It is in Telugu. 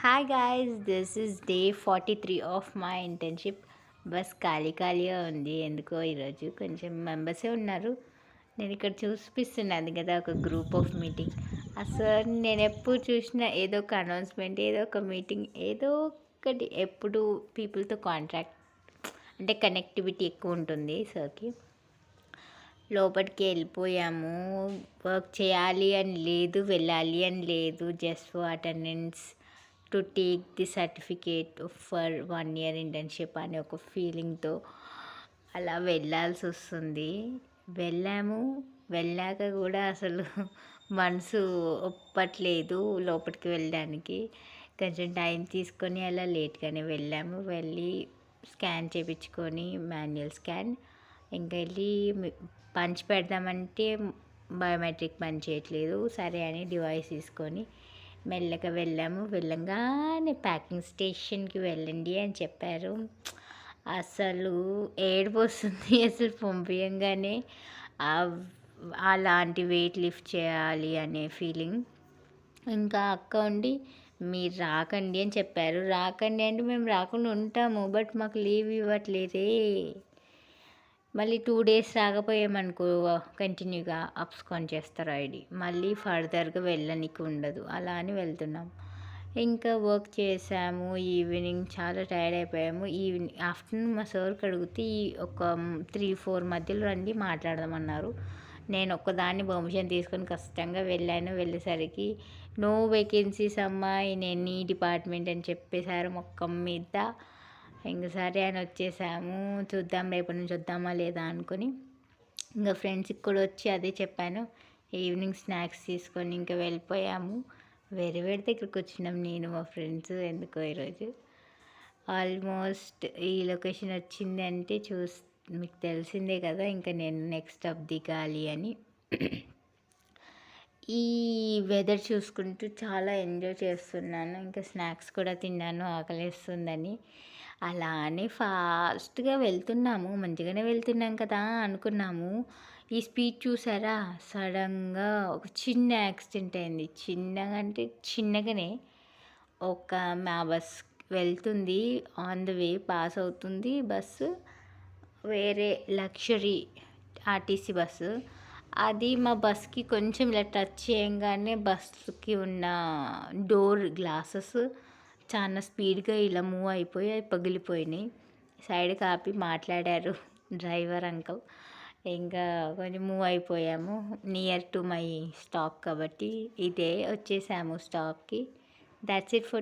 Hi guys, this is day 43 of my internship. Bus ఖాళీ ఖాళీగా ఉంది ఎందుకో ఈరోజు. కొంచెం మెంబర్సే ఉన్నారు. నేను ఇక్కడ చూపిస్తున్నాను కదా ఒక గ్రూప్ ఆఫ్ మీటింగ్. అసలు నేను ఎప్పుడు చూసినా ఏదో ఒక అనౌన్స్మెంట్, ఏదో ఒక మీటింగ్, ఏదో ఒకటి ఎప్పుడు పీపుల్తో కాంటాక్ట్ అంటే కనెక్టివిటీ ఎక్కువ ఉంటుంది సార్కి. లోపలికి వెళ్ళిపోయాము. వర్క్ చేయాలి అని లేదు, వెళ్ళాలి అని లేదు, just for attendance to take the certificate for 1 year internship అనే ఒక ఫీలింగ్తో అలా వెళ్ళాల్సి వస్తుంది. వెళ్ళాక కూడా అసలు మనసు ఒప్పట్లేదు లోపలికి వెళ్ళడానికి. కొంచెం టైం తీసుకొని అలా లేట్గానే వెళ్ళాము. వెళ్ళి స్కాన్ చేయించుకొని మాన్యువల్ స్కాన్ ఇంకా వెళ్ళి పంచి పెడదామంటే బయోమెట్రిక్ పని చేయట్లేదు. సరే అని డివైస్ తీసుకొని మెల్లగా వెళ్ళాము. వెళ్ళంగానే ప్యాకింగ్ స్టేషన్కి వెళ్ళండి అని చెప్పారు. అసలు ఏడుపు వస్తుంది అసలు పంపించగానే. అలాంటి వెయిట్ లిఫ్ట్ చేయాలి అనే ఫీలింగ్. ఇంకా అక్క ఉండి మీరు రాకండి అని చెప్పారు. రాకండి అంటే మేము రాకుండా ఉంటాము, బట్ మాకు లీవ్ ఇవ్వట్లేదే. మళ్ళీ 2 డేస్ రాకపోయామనుకో కంటిన్యూగా అప్స్కాన్ చేస్తారు ఐడి. మళ్ళీ ఫర్దర్గా వెళ్ళనికి ఉండదు. అలా అని వెళ్తున్నాం. ఇంకా వర్క్ చేసాము. ఈవినింగ్ చాలా టైర్డ్ అయిపోయాము. ఆఫ్టర్నూన్ మా సార్కి అడిగితే ఒక 3-4 మధ్యలో రండి మాట్లాడదామన్నారు. నేను ఒక్కదాన్ని పర్మిషన్ తీసుకొని కష్టంగా వెళ్ళాను. వెళ్ళేసరికి నో వేకెన్సీస్ అమ్మా ఇన్ ఎనీ డిపార్ట్మెంట్ అని చెప్పేశారు మొక్కం మీద. ఇంక సరే అని వచ్చేసాము. చూద్దాం రేపటి నుంచి వద్దామా లేదా అనుకొని. ఇంకా ఫ్రెండ్స్కి కూడా వచ్చి అదే చెప్పాను. ఈవినింగ్ స్నాక్స్ తీసుకొని ఇంకా వెళ్ళిపోయాము. వేరే దగ్గరికి వచ్చినాం నేను మా ఫ్రెండ్స్. ఎందుకో ఈరోజు ఆల్మోస్ట్ ఈ లొకేషన్ వచ్చింది అంటే మీకు తెలిసిందే కదా. ఇంకా నేను నెక్స్ట్ స్టాప్ దిగాలి అని. ఈ వెదర్ చూసుకుంటూ చాలా ఎంజాయ్ చేస్తున్నాను. ఇంకా స్నాక్స్ కూడా తిన్నాను ఆకలిస్తుందని. అలా అని ఫాస్ట్గా వెళ్తున్నాము. మంచిగానే వెళ్తున్నాం కదా అనుకున్నాము. ఈ స్పీడ్ చూసారా, సడన్గా ఒక చిన్న యాక్సిడెంట్ అయింది. చిన్నగా అంటే చిన్నగానే మా బస్ వెళ్తుంది, ఆన్ ద వే పాస్ అవుతుంది బస్సు. వేరే లగ్జరీ ఆర్టీసీ బస్సు అది మా బస్కి కొంచెం ఇలా టచ్ చేయగానే బస్కి ఉన్న డోర్ గ్లాసెస్ చాలా స్పీడ్గా ఇలా మూవ్ అయిపోయి అవి పగిలిపోయినాయి. సైడ్కి ఆపి మాట్లాడారు డ్రైవర్ అంకుల్. ఇంకా కొంచెం మూవ్ అయిపోయాము. నియర్ టు మై స్టాప్ కాబట్టి ఇదే వచ్చేసాము స్టాప్కి. That's it for